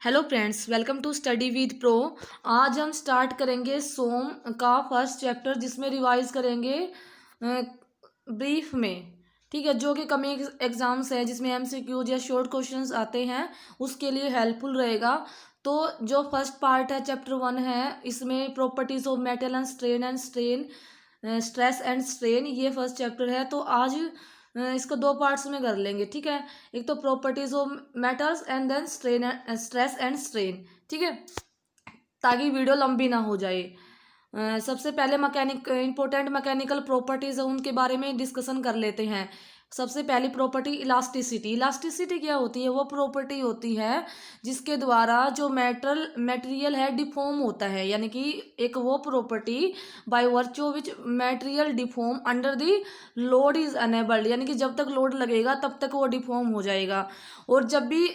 Hello friends, welcome to study with pro. आज हम start करेंगे सोम का फर्स्ट चैप्टर, जिसमें रिवाइज करेंगे ब्रीफ में। ठीक है, जो कि कमिंग एग्जाम्स है जिसमें एमसीक्यूज या शॉर्ट क्वेश्चंस आते हैं, उसके लिए हेल्पफुल रहेगा। तो जो फर्स्ट पार्ट है, चैप्टर 1 है, इसमें properties of metal and strain, stress and strain, ये फर्स्ट चैप्टर है। तो आज इसको दो पार्ट्स में कर लेंगे। ठीक है, एक तो properties of metals and then stress and strain. ठीक है, ताकि वीडियो लंबी ना हो जाए। सबसे पहले इंपॉर्टेंट मैकेनिकल प्रॉपर्टीज है, उनके बारे में डिस्कशन कर लेते हैं। सबसे पहली प्रॉपर्टी इलास्टिसिटी। इलास्टिसिटी क्या होती है? वो प्रॉपर्टी होती है जिसके द्वारा जो मटेरियल है डिफॉर्म होता है, यानी कि एक वो property by virtue which material deform under the load is enabled, यानी कि जब तक लोड लगेगा तब तक वो डिफॉर्म हो जाएगा। और जब भी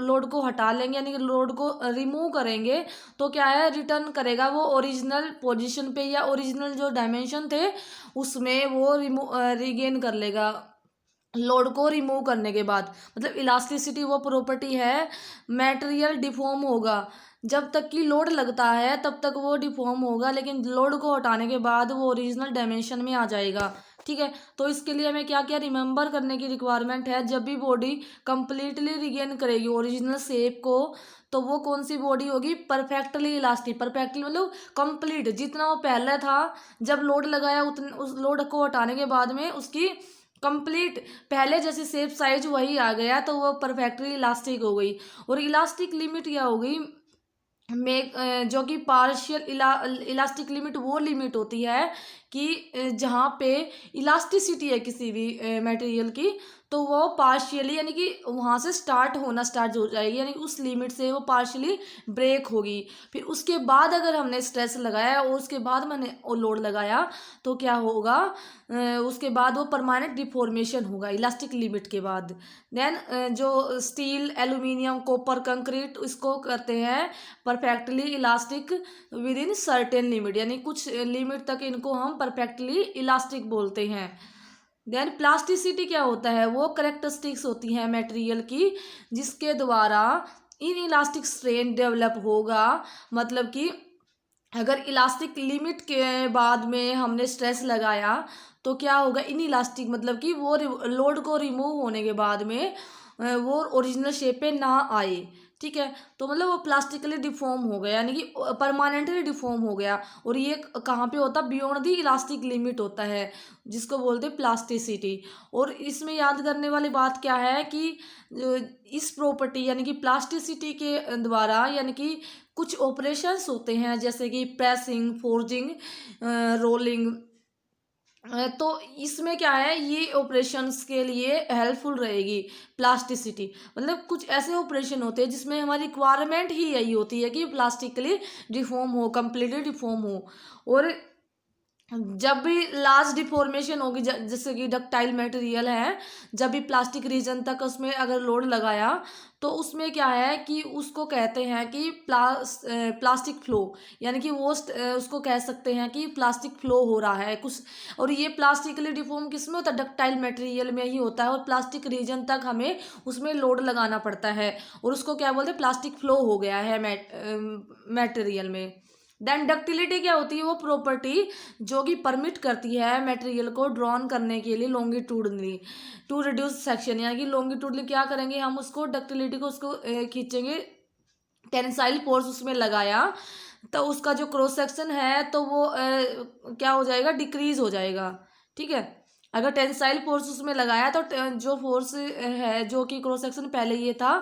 लोड को हटा लेंगे, यानी कि लोड को रिमूव करेंगे, तो क्या है, रिटर्न करेगा वो ओरिजिनल पोजीशन पे, या ओरिजिनल जो डायमेंशन थे उसमें वो रिगेन कर लेगा लोड को रिमूव करने के बाद। मतलब इलास्टिसिटी वो प्रॉपर्टी है, मटेरियल डिफॉर्म होगा जब तक कि लोड लगता है तब तक वो डिफॉर्म होगा, लेकिन लोड को हटाने के बाद वो ओरिजिनल डायमेंशन में आ जाएगा। ठीक है, तो इसके लिए हमें क्या क्या रिमेंबर करने की रिक्वायरमेंट है? जब भी बॉडी कंप्लीटली रिगेन करेगी ओरिजिनल शेप को, तो वो कौन सी बॉडी होगी? Perfectly elastic. परफेक्टली मतलब कंप्लीट, जितना वो पहले था जब लोड लगाया उतने, उस लोड को हटाने के बाद में उसकी कंप्लीट पहले जैसे शेप साइज वही आ गया, तो वो परफेक्टली इलास्टिक हो गई। और इलास्टिक लिमिट क्या हो गई? जो कि पार्शियल इलास्टिक लिमिट वो लिमिट होती है कि जहाँ पे इलास्टिसिटी है किसी भी मटेरियल की, तो वो पार्शियली, यानी कि वहाँ से स्टार्ट हो जाएगी, यानी कि उस लिमिट से वो पार्शियली ब्रेक होगी। फिर उसके बाद अगर हमने स्ट्रेस लगाया और उसके बाद मैंने वो लोड लगाया, तो क्या होगा? उसके बाद वो परमानेंट डिफॉर्मेशन होगा इलास्टिक लिमिट के बाद। देन जो स्टील, एल्यूमिनियम, कॉपर, कंक्रीट, इसको करते हैं perfectly elastic with in certain limit, यानी कुछ लिमिट तक इनको हम परफेक्टली इलास्टिक बोलते हैं। देन प्लास्टिसिटी क्या होता है? वो करेक्टरिस्टिक्स होती हैं मटेरियल की जिसके द्वारा इन इलास्टिक स्ट्रेन डेवलप होगा। मतलब कि अगर इलास्टिक लिमिट के बाद में हमने स्ट्रेस लगाया, तो क्या होगा? इन इलास्टिक मतलब कि वो लोड को रिमूव होने के बाद में वो ओरिजिनल शेप पे ना आए। ठीक है, तो मतलब वो प्लास्टिकली डिफॉर्म हो गया, यानी कि परमानेंटली डिफॉर्म हो गया। और ये कहाँ पे होता? बियॉन्ड दी इलास्टिक लिमिट होता है, जिसको बोलते हैं प्लास्टिसिटी। और इसमें याद करने वाली बात क्या है कि इस प्रॉपर्टी यानी कि प्लास्टिसिटी के द्वारा, यानी कि कुछ ऑपरेशंस होते हैं जैसे कि प्रेसिंग, फोर्जिंग, रोलिंग, तो इसमें क्या है, ये ऑपरेशंस के लिए हेल्पफुल रहेगी प्लास्टिसिटी। मतलब कुछ ऐसे ऑपरेशन होते हैं जिसमें हमारी रिक्वायरमेंट ही यही होती है कि प्लास्टिकली डिफॉर्म हो, कंप्लीटली डिफॉर्म हो। और जब भी लार्ज डिफॉर्मेशन होगी, जैसे कि डक्टाइल मटेरियल है, जब भी प्लास्टिक रीजन तक उसमें अगर लोड लगाया, तो उसमें क्या है कि उसको कहते हैं कि प्लास्टिक फ्लो, यानी कि वो उसको कह सकते हैं कि प्लास्टिक फ्लो हो रहा है कुछ। और ये प्लास्टिकली डिफॉर्म किस में होता है? डक्टाइल मटेरियल में ही होता है, और प्लास्टिक रीजन तक हमें उसमें लोड लगाना पड़ता है, और उसको क्या बोलते हैं? प्लास्टिक फ्लो हो गया है मटेरियल में। देन डक्टिलिटी क्या होती है? वो प्रॉपर्टी जो कि परमिट करती है मटेरियल को ड्रॉन करने के लिए लॉन्गिट्यूडनली टू रिड्यूस सेक्शन, यानी कि लॉन्गिट्यूडनली क्या करेंगे हम? उसको डक्टिलिटी को उसको खींचेंगे, टेंसाइल फोर्स उसमें लगाया, तो उसका जो क्रॉस सेक्शन है तो वो क्या हो जाएगा? डिक्रीज हो जाएगा। ठीक है, अगर टेंसाइल फोर्स उसमें लगाया तो जो फोर्स है जो कि क्रॉस सेक्शन पहले ये था,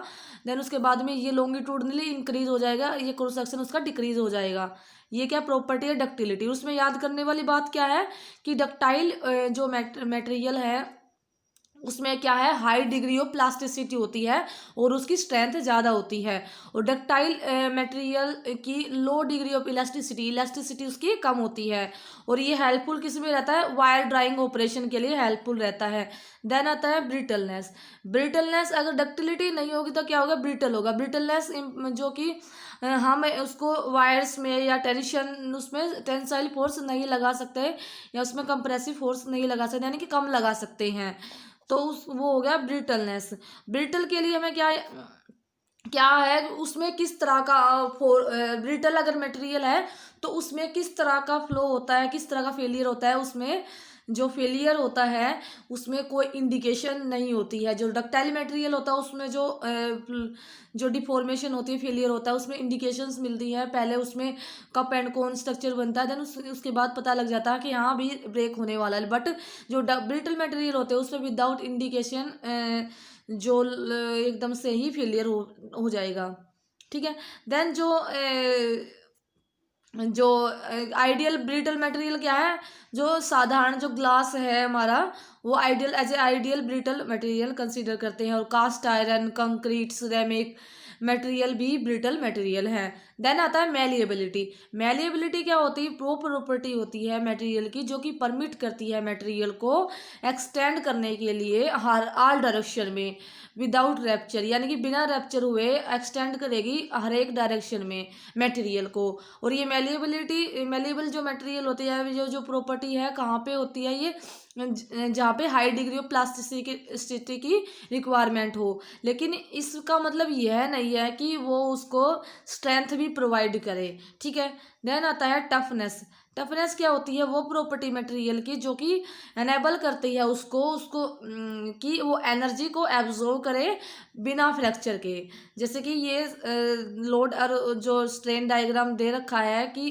देन उसके बाद में ये लॉन्गिट्यूडनली इंक्रीज हो जाएगा, ये क्रॉस सेक्शन उसका डिक्रीज हो जाएगा। ये क्या प्रॉपर्टी है? डक्टिलिटी। उसमें याद करने वाली बात क्या है कि डक्टाइल जो मटेरियल है उसमें क्या है? हाई डिग्री ऑफ प्लास्टिसिटी होती है और उसकी स्ट्रेंथ ज़्यादा होती है। और डक्टाइल मटेरियल की लो डिग्री ऑफ इलास्टिसिटी उसकी कम होती है। और ये हेल्पफुल किस में रहता है? वायर ड्राइंग ऑपरेशन के लिए हेल्पफुल रहता है। देन आता है ब्रिटलनेस। ब्रिटलनेस, अगर डक्टिलिटी नहीं होगी तो क्या होगा? ब्रिटल होगा। ब्रिटलनेस जो कि हम उसको वायर्स में या टेंशन उसमें टेंसाइल फोर्स नहीं लगा सकते, या उसमें कंप्रेसिव फोर्स नहीं लगा सकते, यानी कि कम लगा सकते हैं, तो उस वो हो गया ब्रिटलनेस। ब्रिटल के लिए हमें क्या क्या है उसमें किस तरह का ब्रिटल अगर मटेरियल है तो उसमें किस तरह का फ्लो होता है, किस तरह का फेलियर होता है। उसमें जो फेलियर होता है उसमें कोई इंडिकेशन नहीं होती है। जो डक्टाइल मटेरियल होता है उसमें जो डिफॉर्मेशन होती है, फेलियर होता है, उसमें इंडिकेशंस मिलती है। पहले उसमें कप एंड कोन स्ट्रक्चर बनता है, देन उसके बाद पता लग जाता है कि हाँ भी ब्रेक होने वाला है। बट जो ब्रिटल मटेरियल होते हैं उसमें विदाउट इंडिकेशन एकदम से ही फेलियर हो जाएगा। ठीक है। देन जो आइडियल ब्रिटल मटेरियल क्या है, जो साधारण जो ग्लास है हमारा, वो ideal as a ideal brittle material consider करते हैं। और cast iron, concrete, ceramic material भी ब्रिटल मटेरियल है। देन आता है मैलिएबिलिटी। मैलिएबिलिटी क्या होती है, वो प्रॉपर्टी होती है मटेरियल की जो कि परमिट करती है मटेरियल को एक्सटेंड करने के लिए हर ऑल डायरेक्शन में विदाउट रैप्चर, यानी कि बिना रैप्चर हुए एक्सटेंड करेगी हर एक डायरेक्शन में मटेरियल को। और ये मेलिएबल जो मटेरियल होती है, जो प्रॉपर्टी है कहाँ पे होती है, ये जहाँ पे हाई डिग्री ऑफ प्लास्टिसिटी की रिक्वायरमेंट हो। लेकिन इसका मतलब यह नहीं है कि वो उसको स्ट्रेंथ भी प्रोवाइड करे। ठीक है। देन आता है टफनेस। टफनेस क्या होती है, वो प्रॉपर्टी मटेरियल की जो कि एनेबल करती है उसको उसको कि वो एनर्जी को एब्जॉर्व करे बिना फ्रैक्चर के। जैसे कि ये लोड और जो स्ट्रेन डायग्राम दे रखा है कि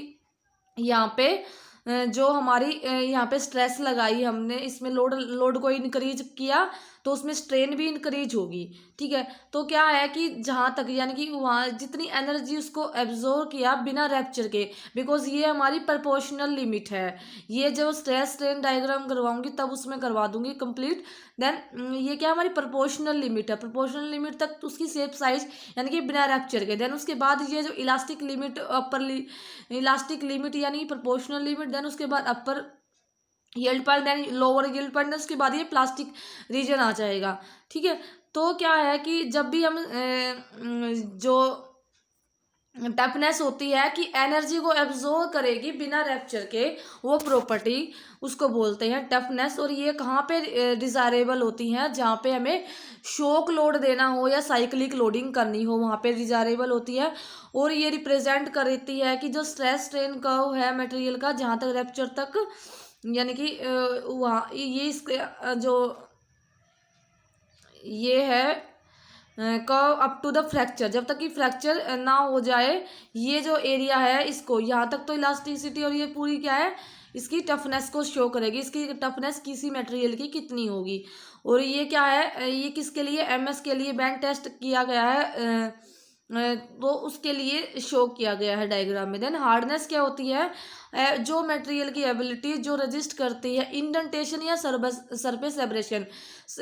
यहाँ पे जो हमारी यहाँ पे स्ट्रेस लगाई हमने, इसमें लोड लोड को इंक्रीज किया तो उसमें स्ट्रेन भी इंक्रीज होगी। ठीक है। तो क्या है कि जहाँ तक यानी कि वहाँ जितनी एनर्जी उसको एब्जॉर्व किया बिना रैप्चर के, बिकॉज ये हमारी प्रोपोर्शनल लिमिट है। ये जो स्ट्रेस स्ट्रेन डायग्राम करवाऊंगी तब उसमें करवा दूंगी कंप्लीट। देन ये क्या हमारी प्रोपोर्शनल लिमिट है, प्रोपोर्शनल लिमिट तक उसकी शेप साइज यानी कि बिना रैप्चर के। देन उसके बाद ये जो इलास्टिक लिमिट इलास्टिक लिमिट यानी प्रोपोर्शनल लिमिट, देन उसके बाद upper yield point, then lower yield point, उसके बाद ये प्लास्टिक रीजन आ जाएगा। ठीक है। तो क्या है कि जब भी हम जो टफनेस होती है कि एनर्जी को एब्जॉर्व करेगी बिना रैप्चर के, वो प्रॉपर्टी उसको बोलते हैं टफनेस। और ये कहाँ पे डिजायरेबल होती हैं, जहाँ पे हमें शॉक लोड देना हो या साइक्लिक लोडिंग करनी हो वहाँ पे डिजायरेबल होती है। और ये रिप्रेजेंट करती है कि जो स्ट्रेस स्ट्रेन कर्व है मटेरियल का जहाँ तक रैप्चर तक, यानी कि वहाँ ये इसके जो ये है curve up to the fracture, जब तक कि फ्रैक्चर ना हो जाए ये जो एरिया है इसको, यहाँ तक तो इलास्टिसिटी और ये पूरी क्या है इसकी टफनेस को शो करेगी, इसकी टफनेस किसी मटेरियल की कितनी होगी। और ये क्या है, ये किसके लिए, एमएस के लिए बैंड टेस्ट किया गया है, तो उसके लिए शो किया गया है डायग्राम में। देन हार्डनेस क्या होती है, जो मटेरियल की एबिलिटी जो रजिस्ट करती है इंडेंटेशन या सरफेस एब्रेशन,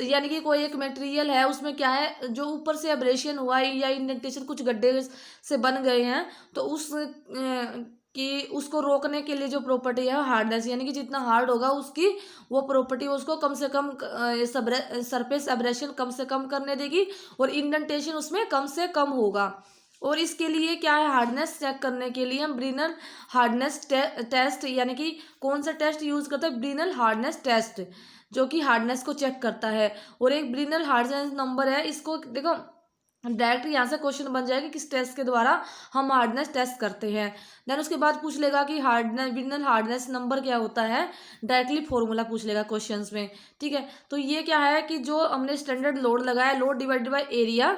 यानी कि कोई एक मटेरियल है उसमें क्या है जो ऊपर से एब्रेशन हुआ है या इंडेंटेशन कुछ गड्ढे से बन गए हैं, तो कि उसको रोकने के लिए जो प्रॉपर्टी है हार्डनेस, यानी कि जितना हार्ड होगा उसकी वो प्रॉपर्टी उसको कम से कम सरफेस एब्रेशन कम से कम करने देगी और इंडेंटेशन उसमें कम से कम होगा। और इसके लिए क्या है, हार्डनेस चेक करने के लिए हम ब्रिनल हार्डनेस टेस्ट, यानी कि कौन सा टेस्ट यूज करते हैं, ब्रिनल हार्डनेस टेस्ट, जो कि हार्डनेस को चेक करता है। और एक ब्रिनल हार्डनेस नंबर है, इसको देखो डायरेक्ट यहाँ से क्वेश्चन बन जाएगा किस टेस्ट के द्वारा हम हार्डनेस टेस्ट करते हैं। देन उसके बाद पूछ लेगा कि हार्डनेस ब्रिनल हार्डनेस नंबर क्या होता है, डायरेक्टली फॉर्मूला पूछ लेगा क्वेश्चंस में। ठीक है। तो ये क्या है कि जो हमने स्टैंडर्ड लोड लगाया, लोड डिवाइडेड बाय एरिया,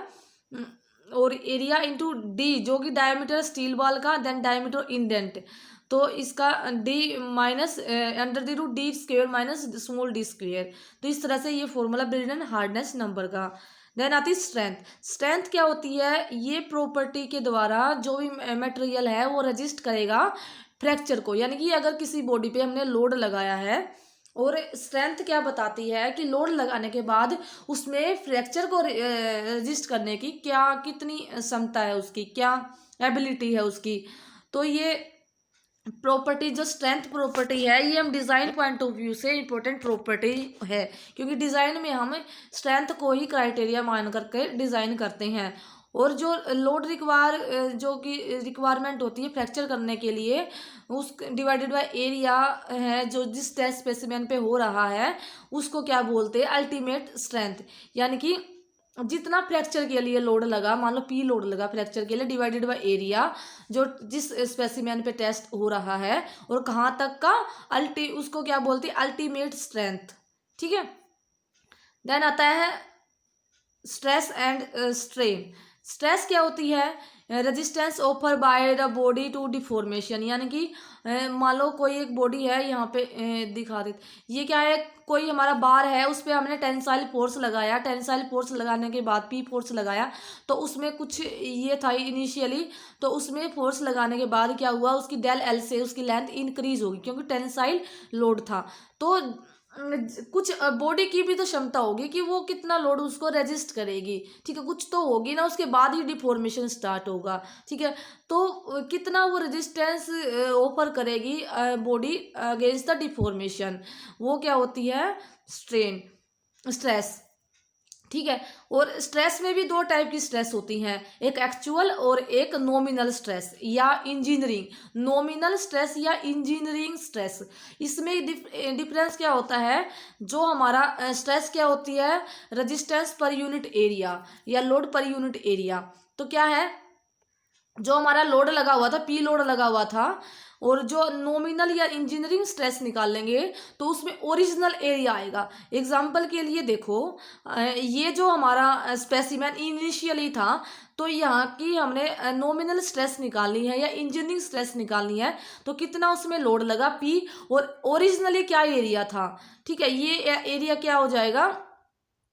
और एरिया इंटू डी जो कि डायमीटर स्टील बॉल का, देन डायमीटर इंडेंट, तो इसका D minus under the root D square minus small D square. तो इस तरह से ये फॉर्मूला ब्रिनल हार्डनेस नंबर का। देन आती है स्ट्रेंथ। स्ट्रेंथ क्या होती है, ये प्रॉपर्टी के द्वारा जो भी मटेरियल है वो रजिस्ट करेगा फ्रैक्चर को, यानी कि अगर किसी बॉडी पे हमने लोड लगाया है, और स्ट्रेंथ क्या बताती है कि लोड लगाने के बाद उसमें फ्रैक्चर को रजिस्ट करने की क्या कितनी क्षमता है, उसकी क्या एबिलिटी है उसकी। तो ये प्रॉपर्टी जो स्ट्रेंथ प्रॉपर्टी है ये हम डिज़ाइन पॉइंट ऑफ व्यू से इम्पोर्टेंट प्रॉपर्टी है, क्योंकि डिज़ाइन में हम स्ट्रेंथ को ही क्राइटेरिया मान करके डिज़ाइन करते हैं। और जो लोड जो कि रिक्वायरमेंट होती है फ्रैक्चर करने के लिए, उस डिवाइडेड बाय एरिया है जो जिस टेस्ट स्पेसिमेन पे हो रहा है, उसको क्या बोलते हैं, अल्टीमेट स्ट्रेंथ, यानी कि जितना फ्रैक्चर के लिए लोड लगा, मान लो पी लोड लगा फ्रैक्चर के लिए, डिवाइडेड बाय एरिया जो जिस स्पेसिमेन पे टेस्ट हो रहा है, और कहाँ तक का उसको क्या बोलते हैं, अल्टीमेट स्ट्रेंथ। ठीक है। देन आता है स्ट्रेस एंड स्ट्रेन। स्ट्रेस क्या होती है, resistance offer by the body to deformation, यानी कि मान लो कोई एक बॉडी है, यहाँ पे दिखा देते, ये क्या है, कोई हमारा बार है, उस पर हमने टेंसाइल फोर्स लगाया, टेंसाइल फोर्स लगाने के बाद पी फोर्स लगाया, तो उसमें कुछ ये था इनिशियली, तो उसमें फोर्स लगाने के बाद क्या हुआ, उसकी डेल एल से उसकी लेंथ इंक्रीज होगी क्योंकि टेंसाइल लोड था। तो कुछ बॉडी की भी तो क्षमता होगी कि वो कितना लोड उसको रेजिस्ट करेगी। ठीक है, कुछ तो होगी ना, उसके बाद ही डिफॉर्मेशन स्टार्ट होगा। ठीक है, तो कितना वो रेजिस्टेंस ऑफर करेगी बॉडी अगेंस्ट द डिफॉर्मेशन, वो क्या होती है, स्ट्रेन, स्ट्रेस। ठीक है, और स्ट्रेस में भी दो टाइप की स्ट्रेस होती हैं, एक एक्चुअल और एक नॉमिनल स्ट्रेस या इंजीनियरिंग, नॉमिनल स्ट्रेस या इंजीनियरिंग स्ट्रेस। इसमें डिफरेंस क्या होता है, जो हमारा स्ट्रेस क्या होती है, रेजिस्टेंस पर यूनिट एरिया या लोड पर यूनिट एरिया। तो क्या है, जो हमारा लोड लगा हुआ था, पी लोड लगा हुआ था, और जो नॉमिनल या इंजीनियरिंग स्ट्रेस निकालेंगे तो उसमें ओरिजिनल एरिया आएगा। एग्जाम्पल के लिए देखो, ये जो हमारा स्पेसिमेन इनिशियली था, तो यहाँ की हमने नॉमिनल स्ट्रेस निकालनी है या इंजीनियरिंग स्ट्रेस निकालनी है, तो कितना उसमें लोड लगा पी, और ओरिजिनली क्या एरिया था। ठीक है, ये एरिया क्या हो जाएगा,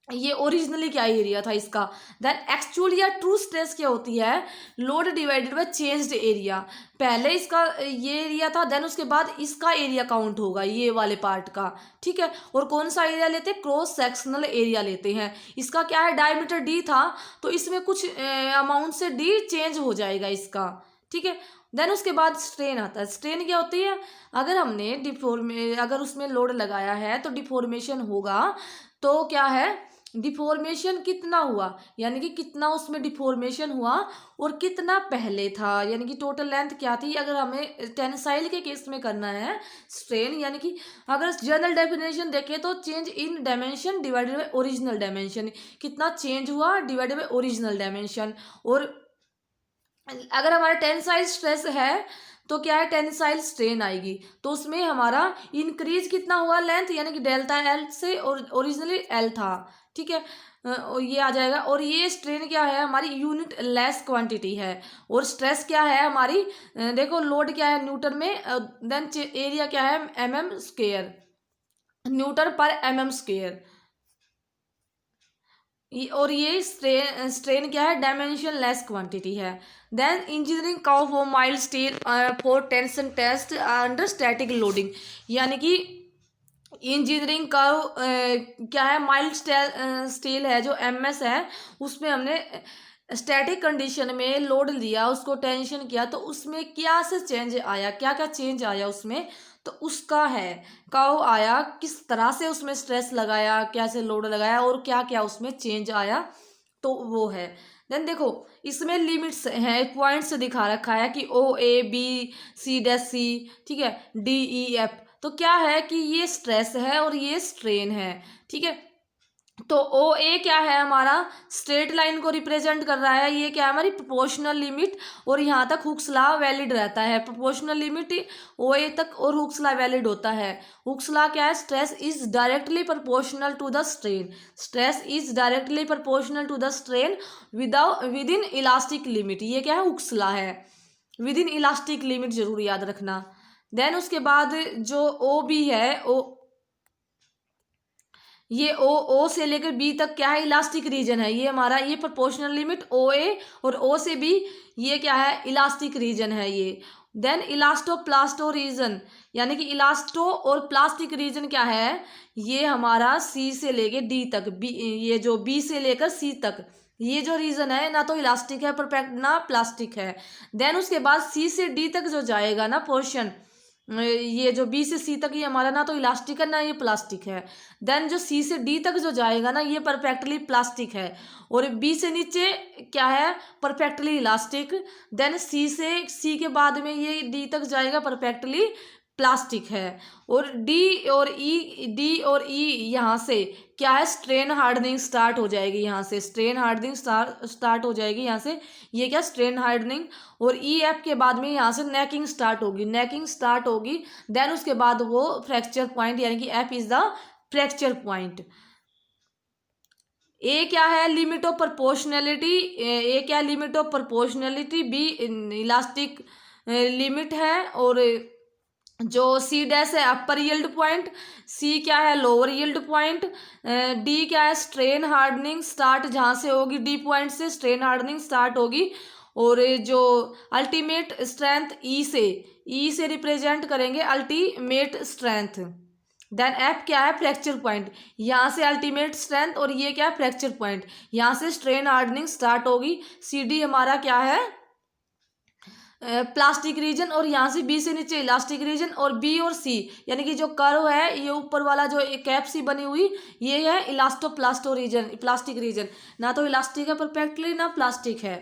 ये ओरिजिनली क्या एरिया था इसका। देन एक्चुअल या ट्रू स्ट्रेस क्या होती है, load divided bye changed area. पहले इसका ये एरिया था, देन उसके बाद इसका एरिया काउंट होगा ये वाले पार्ट का। ठीक है, और कौन सा एरिया लेते हैं, क्रॉस सेक्शनल एरिया लेते हैं। इसका क्या है, डायमीटर डी था, तो इसमें कुछ अमाउंट से डी चेंज हो जाएगा इसका। ठीक है, देन उसके बाद स्ट्रेन आता है। स्ट्रेन क्या होती है, अगर हमने अगर उसमें लोड लगाया है तो डिफॉर्मेशन होगा। तो क्या है, डिफॉर्मेशन कितना हुआ, यानी कि कितना उसमें डिफॉर्मेशन हुआ और कितना पहले था, यानी कि टोटल लेंथ क्या थी। अगर हमें टेंसाइल के केस में करना है स्ट्रेन, यानी कि अगर जनरल डेफिनेशन देखें तो change in dimension divided by original dimension, कितना चेंज हुआ डिवाइडेड बाय ओरिजिनल डायमेंशन। और अगर हमारा टेंसाइल स्ट्रेस है तो क्या है, टेंसाइल स्ट्रेन आएगी, तो उसमें हमारा इंक्रीज कितना हुआ लेंथ, यानी कि डेल्टा एल से, और ओरिजिनली एल था। ठीक है, और ये आ जाएगा। और ये स्ट्रेन क्या है, हमारी यूनिट लेस क्वांटिटी है, और स्ट्रेस क्या है हमारी, देखो लोड क्या है न्यूटन में, देन एरिया क्या है, mm square, newton per mm square. और ये स्ट्रेन क्या है, डायमेंशन लेस क्वांटिटी है। Then engineering curve for mild steel for tension test under static loading, यानी कि इंजीनियरिंग कर्व क्या है, माइल्ड स्टील है जो एमएस है, उसमें हमने स्टैटिक कंडीशन में लोड लिया, उसको टेंशन किया, तो उसमें क्या से चेंज आया, क्या क्या चेंज आया उसमें, तो उसका है कर्व आया, किस तरह से उसमें स्ट्रेस लगाया, कैसे लोड लगाया, और क्या क्या उसमें चेंज आया, तो वो है। देन देखो इसमें लिमिट्स हैं, पॉइंट्स दिखा रखा है कि ओ A B C dash C, ठीक है, डी ई एफ। तो क्या है कि ये स्ट्रेस है और ये स्ट्रेन है। ठीक है, तो ओ ए क्या है हमारा, स्ट्रेट लाइन को रिप्रेजेंट कर रहा है, ये क्या है हमारी प्रोपोर्शनल लिमिट, और यहाँ तक हुक्स लॉ वैलिड रहता है, प्रोपोर्शनल लिमिट ओ ए तक और हुक्स लॉ वैलिड होता है। हुक्स लॉ क्या है, stress is directly proportional to the strain, stress is directly proportional to the strain within elastic limit, ये क्या है, हुक्स लॉ है, विद इन इलास्टिक लिमिट जरूर याद रखना। देन उसके बाद जो ओ बी है, ये ओ से लेकर बी तक क्या है, इलास्टिक रीजन है, ये हमारा, ये प्रोपोर्शनल लिमिट ओ ए, और ओ से बी ये क्या है, इलास्टिक रीजन है ये। देन इलास्टो प्लास्टो रीजन, यानी कि इलास्टो और प्लास्टिक रीजन क्या है, ये हमारा सी से लेके डी तक, बी, ये जो बी से लेकर सी तक, ये जो रीजन है ना तो इलास्टिक है परफेक्ट ना प्लास्टिक है। देन उसके बाद सी से डी तक जो जाएगा ना पोर्शन, ये जो बी से सी तक, ये हमारा ना तो इलास्टिक है ना ये प्लास्टिक है। देन जो सी से डी तक जो जाएगा ना ये परफेक्टली प्लास्टिक है, और बी से नीचे क्या है, परफेक्टली इलास्टिक। देन सी से, सी के बाद में ये डी तक जाएगा परफेक्टली प्लास्टिक है। और डी और ई यहाँ से क्या है, स्ट्रेन हार्डनिंग स्टार्ट हो जाएगी, यहाँ से स्ट्रेन हार्डनिंग स्टार्ट हो जाएगी यहाँ से, ये क्या स्ट्रेन हार्डनिंग। और ई एफ के बाद में यहाँ से नेकिंग स्टार्ट होगी, नेकिंग स्टार्ट होगी, देन उसके बाद वो फ्रैक्चर पॉइंट, यानी कि F is the fracture point. A क्या है, लिमिट ऑफ प्रोपोर्शनैलिटी, ए क्या है, limit of proportionality, B elastic limit है, और जो सी डैश है अपर यील्ड पॉइंट, सी क्या है लोअर यील्ड पॉइंट, डी क्या है स्ट्रेन हार्डनिंग स्टार्ट जहाँ से होगी, डी पॉइंट से स्ट्रेन हार्डनिंग स्टार्ट होगी। और जो अल्टीमेट स्ट्रेंथ ई से रिप्रेजेंट करेंगे अल्टीमेट स्ट्रेंथ। देन एफ क्या है फ्रैक्चर पॉइंट, यहाँ से अल्टीमेट स्ट्रेंथ, और ये क्या है फ्रैक्चर पॉइंट, यहाँ से स्ट्रेन हार्डनिंग स्टार्ट होगी। सी डी हमारा क्या है प्लास्टिक रीजन, और यहाँ से बी से नीचे इलास्टिक रीजन, और बी और सी यानी कि जो कर्व है, ये ऊपर वाला जो कैप सी बनी हुई, ये है इलास्टो रीजन, प्लास्टिक रीजन। ना तो इलास्टिक है परफेक्टली, ना प्लास्टिक है।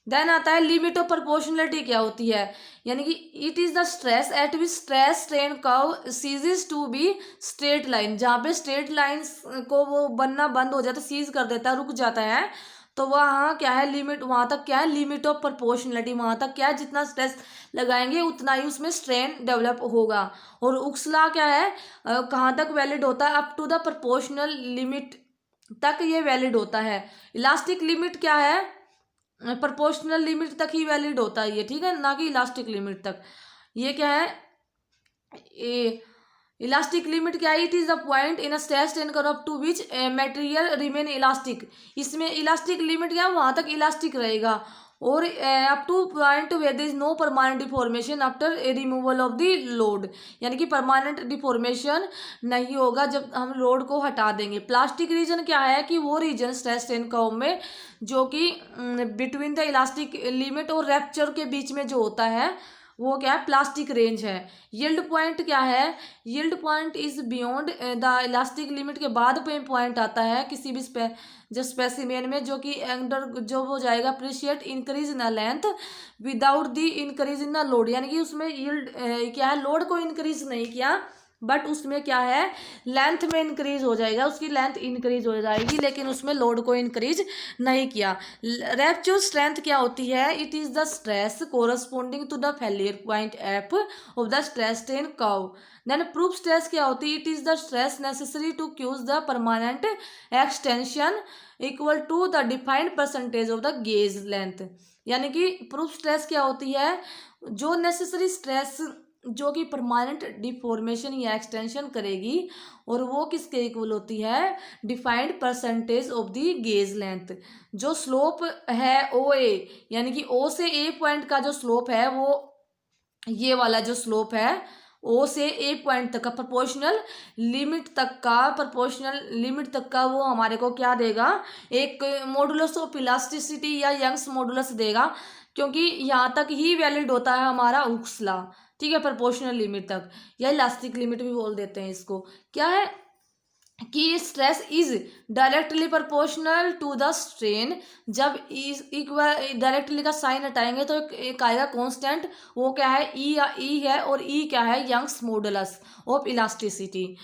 देन आता है लिमिट ऑफ प्रोपोर्शनलिटी क्या होती है, यानी कि it is the stress at which stress strain curve ceases to be straight line, जहाँ पे स्ट्रेट लाइंस को वो बनना बंद हो जाता है, सीज कर देता है, रुक जाता है, तो वहाँ क्या है लिमिट, वहाँ तक क्या है लिमिट ऑफ प्रोपोर्शनलिटी, वहाँ तक क्या है जितना स्ट्रेस लगाएंगे उतना ही उसमें स्ट्रेन डेवलप होगा। और उक्सला क्या है कहाँ तक वैलिड होता है, up to the proportional limit तक ये वैलिड होता है। इलास्टिक लिमिट क्या है, प्रोपोर्शनल लिमिट तक ही वैलिड होता है ये, ठीक है, ना कि इलास्टिक लिमिट तक। ये क्या है इलास्टिक लिमिट क्या है, it is the point in a stress strain curve up to which material remain elastic, इसमें इलास्टिक लिमिट क्या है वहां तक इलास्टिक रहेगा। और up to point where there is no permanent deformation after removal of the load, यानी कि permanent deformation नहीं होगा जब हम लोड को हटा देंगे। प्लास्टिक रीजन क्या है कि वो रीजन स्ट्रेस स्ट्रेन कर्व में जो कि बिटवीन द इलास्टिक लिमिट और रैप्चर के बीच में जो होता है वो क्या है प्लास्टिक रेंज है। यील्ड पॉइंट क्या है, yield point is beyond the elastic limit के बाद पे पॉइंट आता है किसी भी जो स्पेसिमेन में, जो कि अंडर जो हो जाएगा appreciate increase in length without the increase in the load, यानी कि उसमें यील्ड क्या है लोड को इंक्रीज नहीं किया, बट उसमें क्या है लेंथ में इंक्रीज हो जाएगा, उसकी लेंथ इंक्रीज हो जाएगी, लेकिन उसमें लोड को इंक्रीज नहीं किया। रैप्चर स्ट्रेंथ क्या होती है, it is the stress corresponding to the failure point F of the stress strain curve. Then proof stress क्या होती है, it is the stress necessary to cause the permanent extension equal to the defined percentage of the gauge length, यानी कि proof stress क्या होती है, जो necessary stress जो कि परमानेंट डिफॉर्मेशन या एक्सटेंशन करेगी, और वो किसके इक्वल होती है defined percentage of the gauge length. जो स्लोप है ओ ए, यानी कि ओ से ए पॉइंट का जो स्लोप है वो ये वाला जो स्लोप है ओ से ए पॉइंट तक का प्रोपोर्शनल लिमिट तक का वो हमारे को क्या देगा, एक मॉडुलस ऑफ इलास्टिसिटी या यंग्स मॉडुलस देगा, क्योंकि यहाँ तक ही वैलिड होता है हमारा हुक्स लॉ, ठीक है, प्रोपोर्शनल लिमिट तक, या इलास्टिक लिमिट भी बोल देते हैं इसको। क्या है कि stress is directly proportional to the strain, जब इक्वल डायरेक्टली का साइन हटाएंगे तो एक आएगा कांस्टेंट, वो क्या है ई है, और ई क्या है यंग्स मॉडुलस ऑफ इलास्टिसिटी।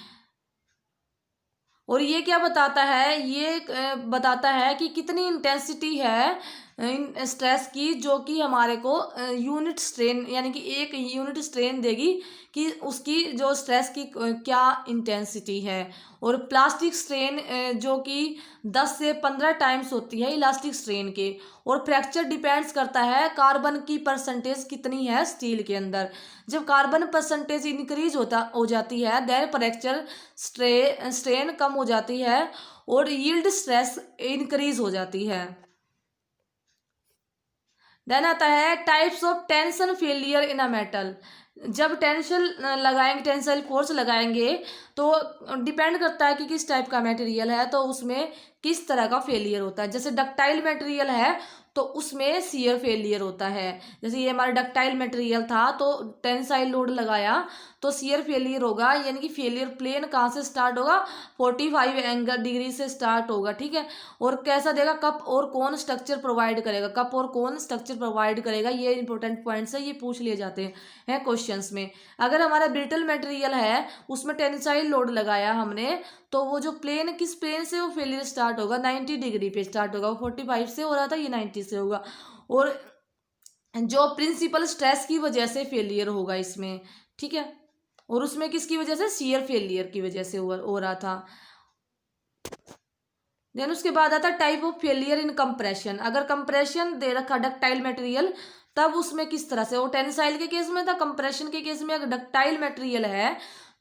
और ये क्या बताता है, ये बताता है कि कितनी इंटेंसिटी है इन स्ट्रेस की, जो कि हमारे को यूनिट स्ट्रेन यानी कि एक यूनिट स्ट्रेन देगी कि उसकी जो स्ट्रेस की क्या इंटेंसिटी है। और प्लास्टिक स्ट्रेन जो कि 10 से 15 टाइम्स होती है इलास्टिक स्ट्रेन के। और फ्रैक्चर डिपेंड्स करता है कार्बन की परसेंटेज कितनी है स्टील के अंदर, जब कार्बन परसेंटेज इंक्रीज हो जाती है देन फ्रैक्चर स्ट्रेन कम हो जाती है और यील्ड स्ट्रेस इंक्रीज हो जाती है। देन आता है types of tension failure in a metal. जब टेंशन लगाएंगे, टेंसाइल फोर्स लगाएंगे तो डिपेंड करता है कि किस टाइप का मटेरियल है, तो उसमें किस तरह का फेलियर होता है। जैसे डक्टाइल मटेरियल है तो उसमें शियर फेलियर होता है। जैसे ये हमारा डक्टाइल मटेरियल था तो टेंसाइल लोड लगाया तो शियर फेलियर होगा, यानी कि फेलियर प्लेन कहाँ से स्टार्ट होगा, 45 एंगल डिग्री से स्टार्ट होगा, ठीक है। और कैसा देगा, कप और कौन स्ट्रक्चर प्रोवाइड करेगा, कप और कौन स्ट्रक्चर प्रोवाइड करेगा, ये इंपॉर्टेंट पॉइंट्स है, ये पूछ लिए जाते हैं क्वेश्चंस में। अगर हमारा ब्रिटल मटेरियल है उसमें टेंसाइल लोड लगाया हमने, तो वो जो प्लेन, किस प्लेन से वो फेलियर स्टार्ट होगा, 90 डिग्री पे स्टार्ट होगा। वो 45 से हो रहा था, ये 90 से होगा। और जो प्रिंसिपल स्ट्रेस की वजह से फेलियर होगा इसमें, ठीक है। और उसमें किसकी वजह से, शियर फेलियर की वजह से हो रहा था। देन उसके बाद आता type of failure in compression. अगर कंप्रेशन दे रखा डक्टाइल मटेरियल, तब उसमें किस तरह से, वो टेंसाइल के केस में था, कंप्रेशन के केस में अगर डक्टाइल मटेरियल है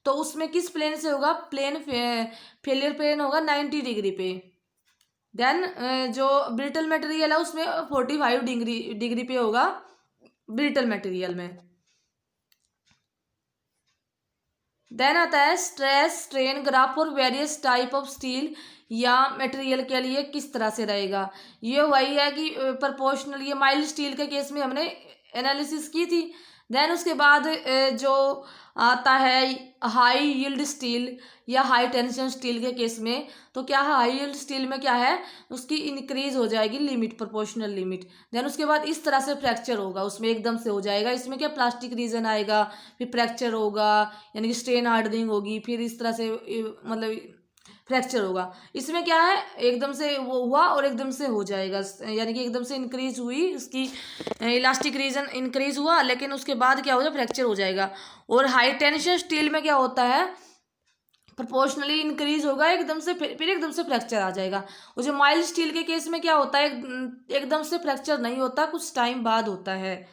तो उसमें किस प्लेन से होगा, फेलियर प्लेन होगा 90 डिग्री पे। देन जो ब्रिटल मटेरियल है उसमें 45 डिग्री पे होगा ब्रिटल मटेरियल में। देन आता है stress strain graph for various type of steel या मटेरियल के लिए किस तरह से रहेगा। ये वही है कि प्रोपोर्शनल, ये माइल्ड स्टील के केस में हमने एनालिसिस की थी। देन उसके बाद जो आता है हाई यील्ड स्टील या हाई टेंशन स्टील के केस में, तो क्या है, हाई यील्ड स्टील में क्या है, उसकी इंक्रीज हो जाएगी लिमिट, प्रोपोर्शनल लिमिट। देन उसके बाद इस तरह से फ्रैक्चर होगा, उसमें एकदम से हो जाएगा। इसमें क्या प्लास्टिक रीजन आएगा, फिर फ्रैक्चर होगा, यानी कि स्ट्रेन हार्डनिंग होगी, फिर इस तरह से मतलब फ्रैक्चर होगा। इसमें क्या है, एकदम से वो हुआ और एकदम से हो जाएगा, यानी कि एकदम से इंक्रीज हुई उसकी इलास्टिक रीजन, इंक्रीज हुआ, लेकिन उसके बाद क्या हो जाए, फ्रैक्चर हो जाएगा। और हाई टेंशन स्टील में क्या होता है, प्रोपोर्शनली इंक्रीज होगा एकदम से, फिर एकदम से फ्रैक्चर आ जाएगा। और जो माइल्ड स्टील के केस में क्या होता है, एकदम से फ्रैक्चर नहीं होता, कुछ टाइम बाद होता है।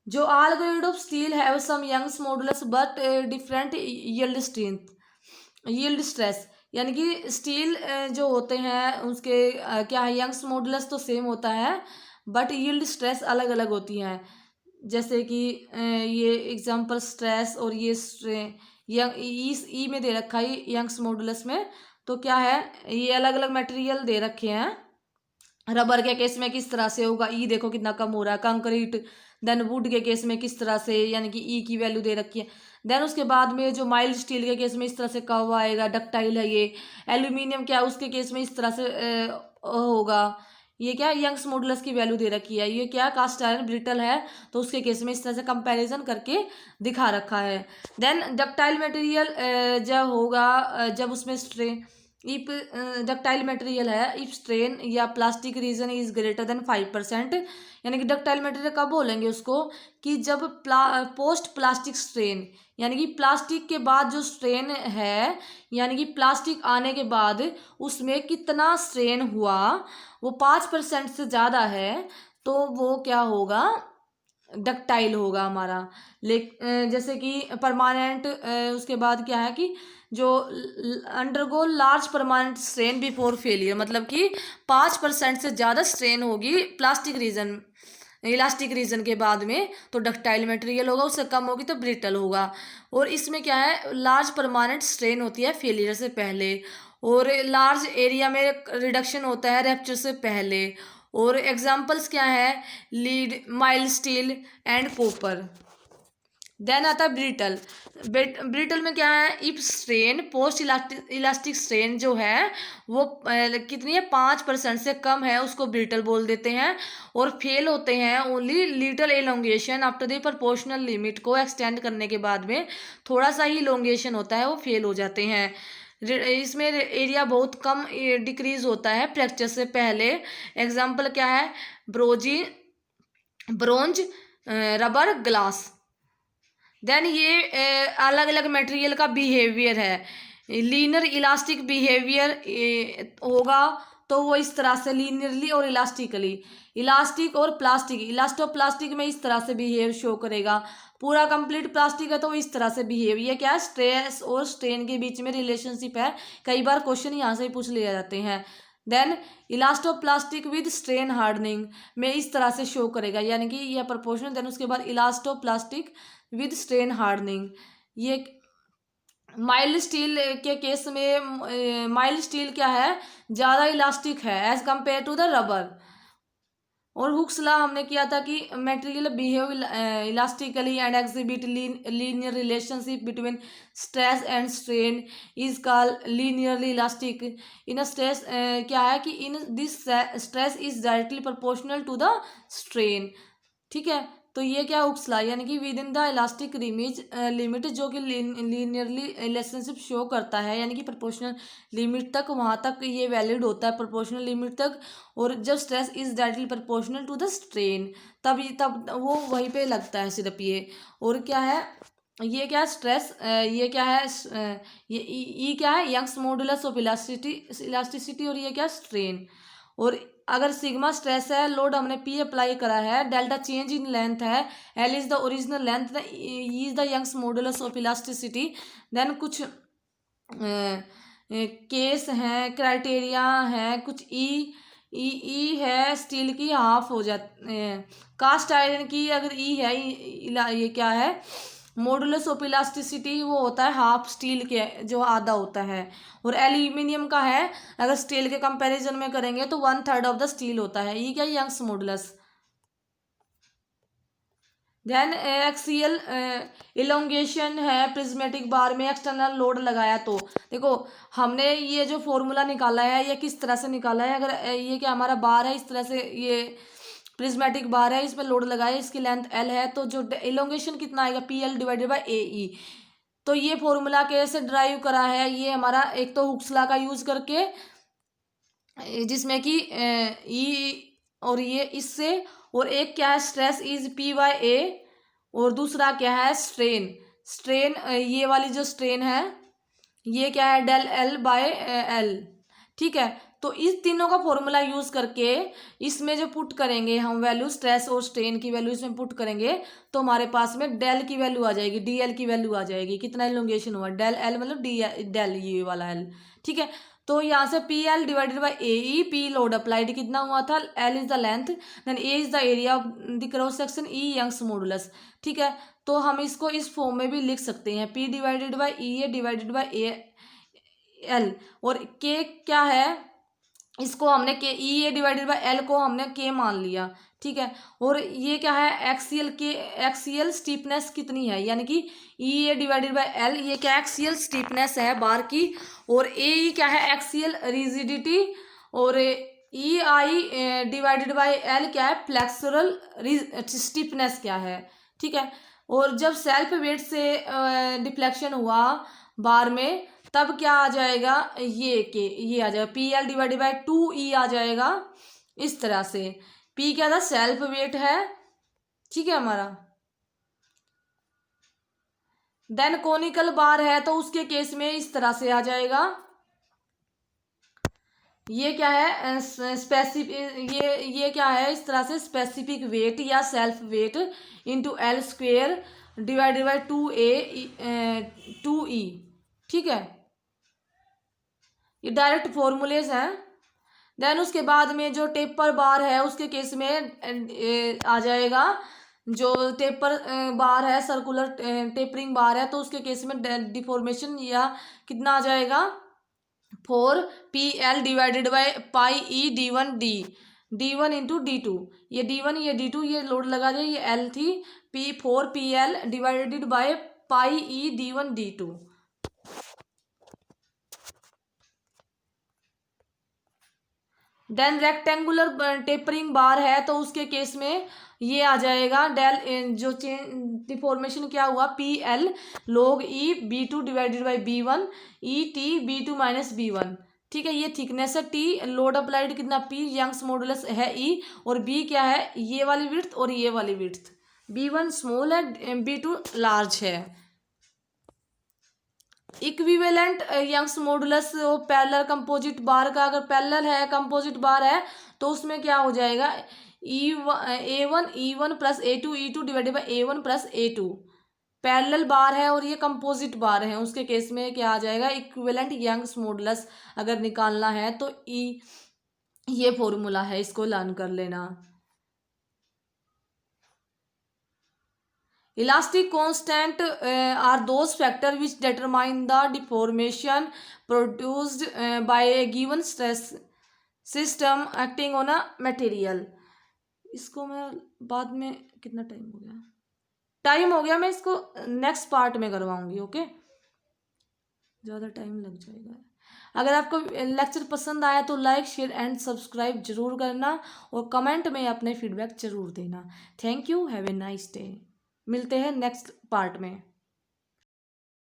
जो all grade of steel have same Young's modulus but different yield strength, yield stress, यानी कि स्टील जो होते हैं उसके क्या है, यंग्स मॉडुलस तो सेम होता है बट यील्ड स्ट्रेस अलग अलग होती हैं। जैसे कि ये एग्जांपल स्ट्रेस और ये ई में दे रखा है यंग्स मॉडुलस में, तो क्या है, ये अलग अलग मटेरियल दे रखे हैं। रबर के केस में किस तरह से होगा, ई देखो कितना कम हो रहा है, कंक्रीट। देन वुड के केस में किस तरह से, यानी कि ई की वैल्यू दे रखी है। देन उसके बाद में जो माइल्ड स्टील के केस में इस तरह से कर्व आएगा, डक्टाइल है ये। एल्यूमिनियम क्या है, उसके केस में इस तरह से होगा। ये क्या है, यंग्स मॉडुलस की वैल्यू दे रखी है। ये क्या, कास्ट आयरन ब्रिटल है, तो उसके केस में इस तरह से कंपैरिजन करके दिखा रखा है। देन डक्टाइल मटेरियल जब होगा, जब उसमें स्ट्रेन, इफ डक्टाइल मटेरियल है, इफ स्ट्रेन या plastic region is greater than 5%, यानी कि डक्टाइल मटेरियल कब बोलेंगे उसको, कि जब पोस्ट प्लास्टिक स्ट्रेन, यानी कि प्लास्टिक के बाद जो स्ट्रेन है, यानी कि प्लास्टिक आने के बाद उसमें कितना स्ट्रेन हुआ, वो 5% से ज़्यादा है, तो वो क्या होगा, डक्टाइल होगा हमारा। जैसे कि परमानेंट, उसके बाद क्या है कि जो undergo large permanent strain before failure, मतलब कि 5% से ज़्यादा स्ट्रेन होगी प्लास्टिक रीजन, इलास्टिक रीजन के बाद में, तो डक्टाइल मटेरियल होगा। उससे कम होगी तो ब्रिटल होगा। और इसमें क्या है, लार्ज परमानेंट स्ट्रेन होती है फेलियर से पहले, और लार्ज एरिया में रिडक्शन होता है रैप्चर से पहले। और एग्जांपल्स क्या है, lead, mild steel and copper. Then आता है ब्रिटल। ब्रिटल में क्या है, if strain, post elastic strain जो है वो कितनी है, 5% से कम है, उसको ब्रिटल बोल देते हैं। और फेल होते हैं only little elongation after the proportional limit, को एक्सटेंड करने के बाद में थोड़ा सा ही इलोंगेशन होता है, वो फेल हो जाते हैं। इसमें एरिया बहुत कम डिक्रीज होता है फ्रैक्चर से पहले। एग्जाम्पल क्या है, ब्रोंज, रबर, ग्लास। देन ये अलग अलग मटेरियल का बिहेवियर है। लीनर इलास्टिक बिहेवियर होगा, तो वो इस तरह से लीनियरली और इलास्टिकली, इलास्टिक और प्लास्टिक, इलास्टोप्लास्टिक में इस तरह से बिहेव शो करेगा। पूरा कंप्लीट प्लास्टिक है तो इस तरह से बिहेव, ये क्या है, स्ट्रेस और स्ट्रेन के बीच में रिलेशनशिप है। कई बार क्वेश्चन यहाँ से ही पूछ लिए जाते हैं। Then elastoplastic with strain hardening में इस तरह से शो करेगा, यानी कि यह प्रोपोर्शनल। देन उसके बाद इलास्टोप्लास्टिक विद स्ट्रेन हार्डनिंग, ये माइल्ड स्टील के केस में माइल्ड स्टील क्या है, ज़्यादा इलास्टिक है as compare to the rubber. और हुक्स लॉ हमने किया था कि material behave elastically and exhibit linear relationship between stress and strain is called linearly elastic. In stress क्या है कि in this stress is directly proportional to the strain, ठीक है। तो ये क्या हुक्स लॉ, यानी कि with in the elastic limit जो कि लीनियरली रिलेशनशिप शो करता है, यानी कि प्रोपोर्शनल लिमिट तक, वहाँ तक ये वैलिड होता है प्रोपोर्शनल लिमिट तक। और जब stress is directly proportional to the strain, तब वो वहीं पे लगता है सिर्फ ये। और क्या है, ये क्या है स्ट्रेस, ये क्या है ये ई क्या है, यंग्स मॉडुलस ऑफ इलास्टिसिटी, और ये क्या स्ट्रेन। और अगर सिग्मा स्ट्रेस है, लोड हमने पी अप्लाई करा है, डेल्टा चेंज इन लेंथ है, L is the original length, E is the Young's modulus of elasticity. Then कुछ केस हैं, क्राइटेरिया हैं, कुछ ई है स्टील की हाफ हो जाती, कास्ट आयरन की अगर ई है, ये क्या है मॉडुलस ऑफ इलास्टिसिटी, वो होता है हाफ स्टील के जो आधा होता है। और एल्यूमिनियम का है, अगर स्टील के कंपैरिजन में करेंगे तो 1/3 ऑफ द स्टील होता है, ये क्या Young's modulus. Then axial elongation है, प्रिज्मेटिक बार में एक्सटर्नल लोड लगाया तो देखो हमने ये जो फॉर्मूला निकाला है ये किस तरह से निकाला है। अगर ये क्या हमारा बार है, इस तरह से ये प्रिज्मेटिक बार है, इसमें लोड लगाया, इसकी लेंथ एल है, तो जो इलोंगेशन कितना आएगा P L divided by A ई। तो ये फॉर्मूला कैसे ड्राइव करा है, ये हमारा एक तो हुक्स लॉ का यूज करके, जिसमें कि ई और ये इससे, और एक क्या है स्ट्रेस इज पी बाय ए, और दूसरा क्या है स्ट्रेन, ये वाली जो स्ट्रेन है ये क्या है डेल एल बाय एल, ठीक है। तो इस तीनों का फॉर्मूला यूज करके इसमें जो पुट करेंगे हम वैल्यू, स्ट्रेस और स्ट्रेन की वैल्यू इसमें पुट करेंगे, तो हमारे पास में डेल की वैल्यू आ जाएगी, डी एल की वैल्यू आ जाएगी, कितना इलोंगेशन हुआ डेल एल मतलब डी डेल ये वाला एल, ठीक है। तो यहाँ से P L divided by A E, P load applied कितना हुआ था, L is the length, then A is the area of the cross section, E Young's modulus, ठीक है। तो हम इसको इस फॉर्म में भी लिख सकते हैं, P divided by E A divided by A L, और के क्या है, इसको हमने के ई ए डिवाइडेड बाई एल को हमने के मान लिया, ठीक है। और ये क्या है एक्सियल स्टीपनेस कितनी है, यानी कि ई ए डिवाइडेड बाई एल, ये क्या एक्सियल स्टीपनेस है बार की, और ए ई क्या है एक्सियल रिजिडिटी, और ई आई डिवाइडेड बाई एल क्या है फ्लेक्सुरल स्टीपनेस क्या है, ठीक है। और जब सेल्फ वेट से डिफ्लेक्शन हुआ बार में, तब क्या आ जाएगा, ये आ जाएगा पी एल डिवाइडेड बाई 2 ई आ जाएगा, इस तरह से। पी क्या था सेल्फ वेट है, ठीक है हमारा। देन कोनिकल बार है तो उसके केस में इस तरह से आ जाएगा, ये क्या है स्पेसिफिक, ये क्या है इस तरह से स्पेसिफिक वेट या self weight into L square divided by 2 ई, ठीक है। ये डायरेक्ट फॉर्मूलेज हैं। देन उसके बाद में जो टेपर बार है उसके केस में आ जाएगा, जो टेपर बार है सर्कुलर टेपरिंग बार है तो उसके केस में डिफॉर्मेशन या कितना आ जाएगा 4 PL divided by pi E D one into D2, ये D1 ये D2 ये लोड लगा दिया, ये L थी, 4 PL divided by pi E D1 D2। Then rectangular tapering bar है तो उसके केस में ये आ जाएगा डेल जो चेंज डिफॉर्मेशन क्या हुआ PL log E B2 divided by B1 E T B2 minus B1, ठीक है। ये थिकनेस है T, लोड अप्लाइड कितना P, यंग्स मॉडुलस है E, और B क्या है ये वाली विड्थ और ये वाली विड्थ, B1 स्मॉल है B2 लार्ज है। Equivalent Young's modulus parallel composite bar का, अगर पैरेलल है कंपोजिट बार है तो उसमें क्या हो जाएगा A1 plus A2 divided by A1 plus A2, parallel bar है और ये कंपोजिट बार है, उसके केस में क्या आ जाएगा इक्विवेलेंट यंग्स मॉडुलस अगर निकालना है तो ये फॉर्मूला है, इसको लर्न कर लेना। Elastic constant are those factor which determine the deformation produced by a given stress system acting on a material. इसको मैं बाद में, कितना टाइम हो गया, टाइम हो गया, मैं इसको नेक्स्ट पार्ट में करवाऊंगी। ओके, ज़्यादा टाइम लग जाएगा। अगर आपको लेक्चर पसंद आया तो लाइक शेयर एंड सब्सक्राइब जरूर करना, और कमेंट में अपने फीडबैक जरूर देना। Thank you, have a nice day. मिलते हैं नेक्स्ट पार्ट में।